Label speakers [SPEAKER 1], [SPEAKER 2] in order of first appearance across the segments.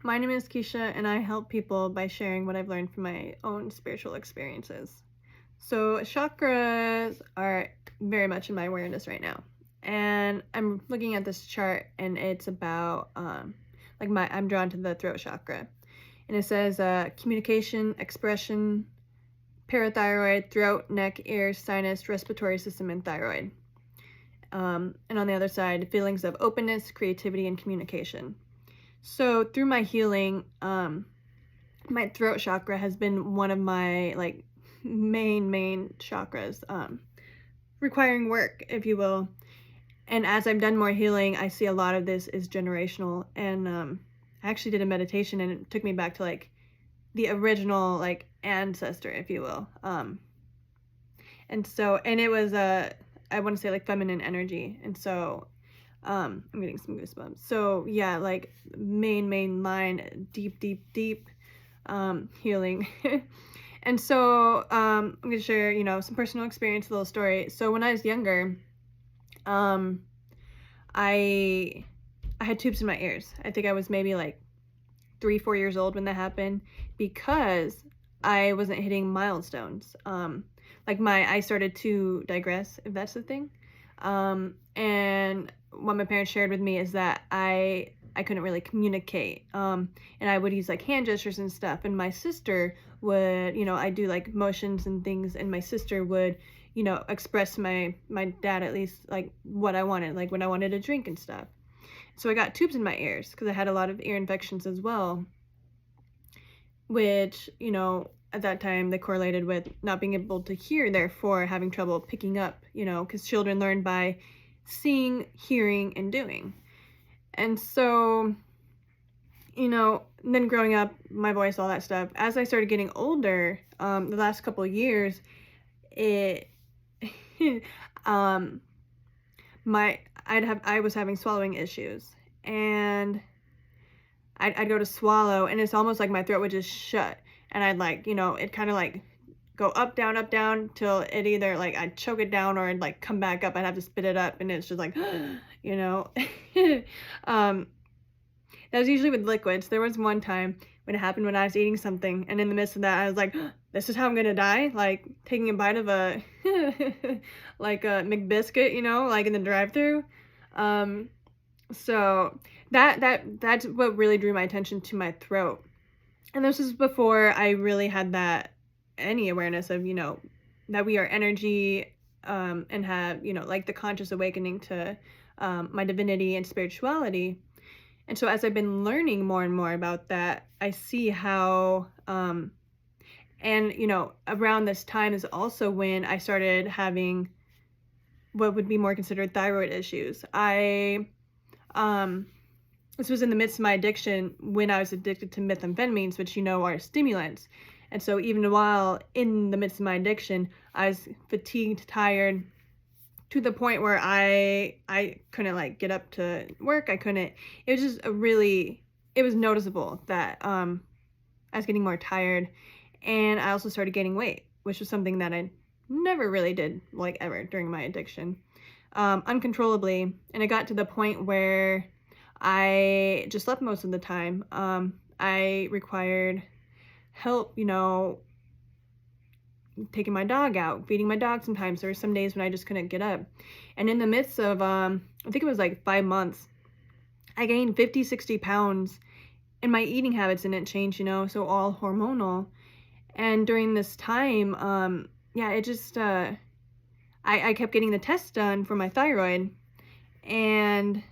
[SPEAKER 1] My name is Keshia, and I help people by sharing what I've learned from my own spiritual experiences. So, chakras are very much in my awareness right now. And I'm looking at this chart, and it's about, I'm drawn to the throat chakra. And it says communication, expression, parathyroid, throat, neck, ears, sinus, respiratory system, and thyroid. And on the other side, feelings of openness, creativity, and communication. So through my healing, my throat chakra has been one of my main chakras, requiring work, if you will. And as I've done more healing, I see a lot of this is generational. And I actually did a meditation, and it took me back to the original ancestor, if you will. And it was I want to say feminine energy, and so I'm getting some goosebumps. So yeah, main line, deep healing. And so I'm gonna share some personal experience, a little story. So when I was younger, I had tubes in my ears. I think I was maybe 3-4 years old when that happened, because I wasn't hitting milestones. I started to digress, if that's the thing. And what my parents shared with me is that I couldn't really communicate. And I would use hand gestures and stuff. And my sister would, I do motions and things, and my sister would, express to my dad at least what I wanted, when I wanted a drink and stuff. So I got tubes in my ears because I had a lot of ear infections as well, which, at that time they correlated with not being able to hear, therefore having trouble picking up, because children learn by seeing, hearing, and doing. And so, then growing up, my voice, all that stuff. As I started getting older, the last couple of years, I was having swallowing issues, and I'd go to swallow, and it's almost like my throat would just shut, and I'd it kind of go up, down, till it either I'd choke it down, or it'd come back up. I'd have to spit it up, and it's just that was usually with liquids. There was one time when it happened when I was eating something, and in the midst of that, I was like, this is how I'm gonna die? Taking a bite of a, a McBiscuit, in the drive-thru. So that's what really drew my attention to my throat. And this is before I really had any awareness of, that we are energy, and have, the conscious awakening to my divinity and spirituality. And so as I've been learning more and more about that, I see how, and around this time is also when I started having what would be more considered thyroid issues. This was in the midst of my addiction, when I was addicted to methamphetamines, which are stimulants. And so even while in the midst of my addiction, I was fatigued, tired, to the point where I couldn't get up to work. I couldn't. It was just it was noticeable that I was getting more tired, and I also started gaining weight, which was something that I never really did ever during my addiction, uncontrollably. And it got to the point where I just slept most of the time. I required help, taking my dog out, feeding my dog sometimes. There were some days when I just couldn't get up. And in the midst of, I think it was 5 months, I gained 50-60 pounds, and my eating habits didn't change, so all hormonal. And during this time, it just, I kept getting the tests done for my thyroid, and,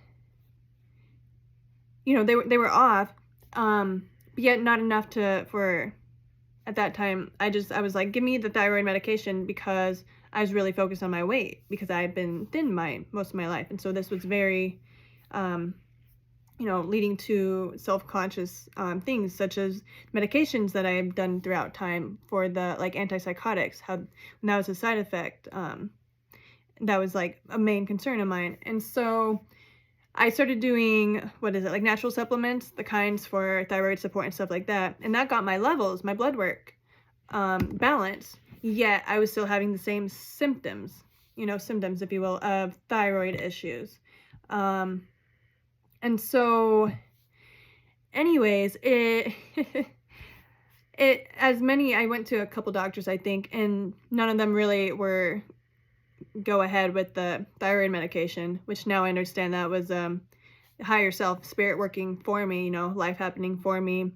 [SPEAKER 1] they were off, but yet not enough at that time, I was like, give me the thyroid medication, because I was really focused on my weight, because I had been thin most of my life. And so this was very, leading to self-conscious things, such as medications that I've done throughout time for the antipsychotics, how when that was a side effect, that was a main concern of mine. And so I started doing, natural supplements, the kinds for thyroid support and stuff like that. And that got my levels, my blood work, balanced. Yet I was still having the same symptoms, if you will, of thyroid issues. And so anyways, I went to a couple doctors, I think, and none of them really were go ahead with the thyroid medication, which now I understand that was higher self, spirit working for me, life happening for me.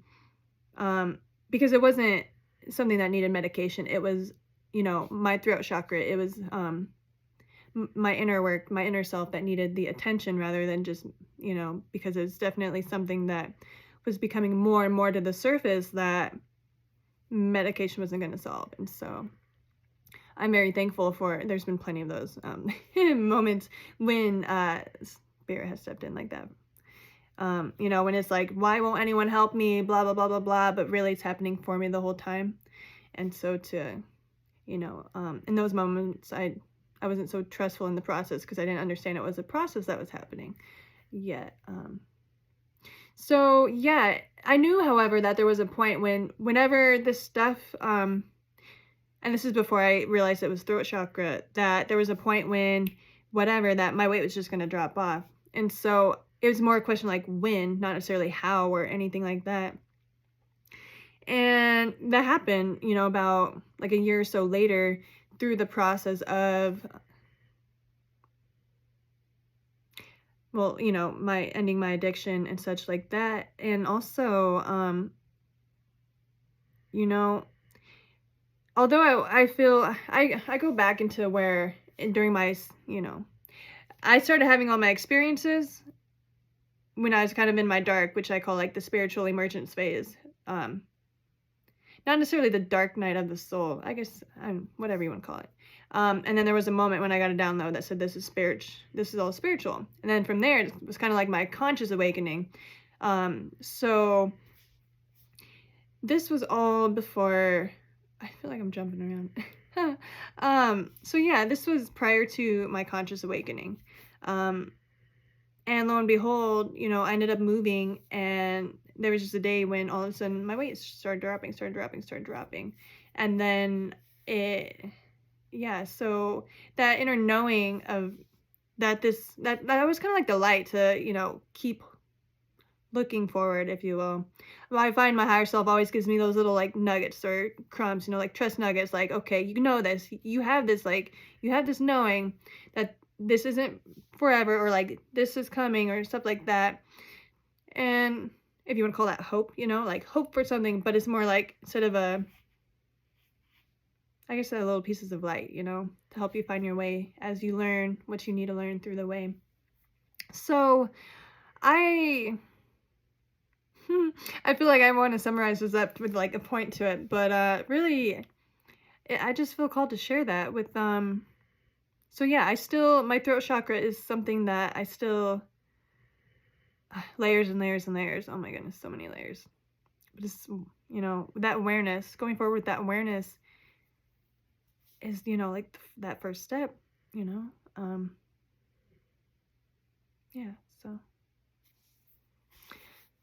[SPEAKER 1] Because it wasn't something that needed medication. It was, my throat chakra. It was my inner work, my inner self that needed the attention rather than just, because it's definitely something that was becoming more and more to the surface that medication wasn't going to solve. And so I'm very thankful there's been plenty of those moments when spirit has stepped in like that. When it's like, why won't anyone help me, blah, blah, blah, blah, blah, but really it's happening for me the whole time. And so in those moments, I wasn't so trustful in the process because I didn't understand it was a process that was happening yet. So yeah, I knew, however, that there was a point whenever this stuff, and this is before I realized it was throat chakra, that there was a point when that my weight was just going to drop off. And so it was more a question like when, not necessarily how or anything like that. And that happened, about like a year or so later through the process of, my ending my addiction and such like that. And also, although I feel I go back into where during my, I started having all my experiences when I was kind of in my dark, which I call like the spiritual emergence phase. Not necessarily the dark night of the soul, I guess, whatever you want to call it. And then there was a moment when I got a download that said, this is all spiritual. And then from there, it was kind of like my conscious awakening. So this was all before, I feel like I'm jumping around. So yeah, this was prior to my conscious awakening. And lo and behold, I ended up moving, and there was just a day when all of a sudden my weight started dropping. And then so that inner knowing of that that was kind of like the light to, keep looking forward, if you will. I find my higher self always gives me those little like nuggets or crumbs, like trust nuggets, like, okay, this, you have this knowing that this isn't forever, or like this is coming, or stuff like that. And if you want to call that hope, like hope for something, but it's more like instead of I guess they're little pieces of light, to help you find your way as you learn what you need to learn through the way. So I feel like I want to summarize this up with like a point to it, but really I just feel called to share that with so yeah, my throat chakra is something that I still layers and layers and layers. Oh my goodness, so many layers. But it's, that awareness, going forward with that awareness is, like that first step, yeah, so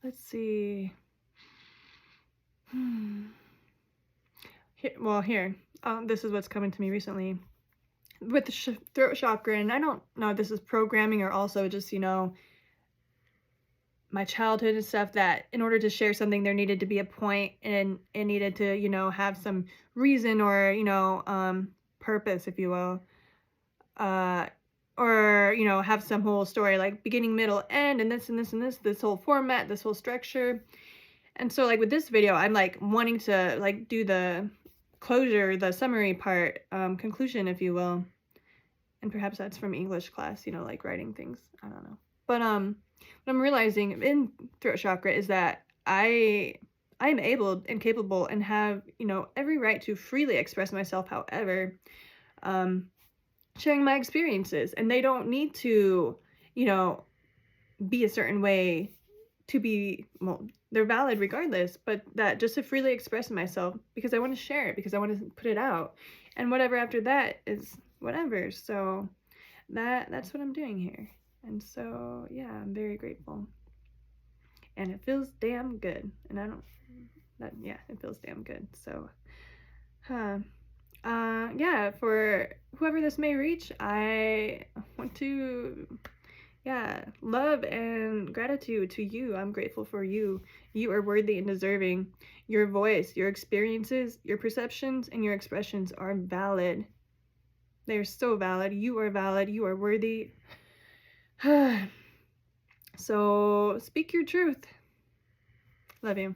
[SPEAKER 1] let's see. Here, this is what's coming to me recently with the throat chakra, and I don't know if this is programming or also just, my childhood and stuff, that in order to share something, there needed to be a point, and it needed to, have some reason or, purpose, if you will, or, have some whole story, like beginning, middle, end, and this and this and this whole format, this whole structure. And so like with this video, I'm like wanting to like do the closure, the summary part, conclusion, if you will. And perhaps that's from English class, like writing things. I don't know. But what I'm realizing in throat chakra is that I am able and capable and have, every right to freely express myself, however, sharing my experiences. And they don't need to, be a certain way to be, they're valid regardless, but that just to freely express myself because I want to share it, because I want to put it out, and whatever after that is whatever. So that's what I'm doing here. And so yeah, I'm very grateful, and it feels damn good. And it feels damn good. So yeah, for whoever this may reach, I want to Yeah, love and gratitude to you. I'm grateful for you. You are worthy and deserving. Your voice, your experiences, your perceptions, and your expressions are valid. They're so valid. You are valid. You are worthy. So speak your truth. Love you.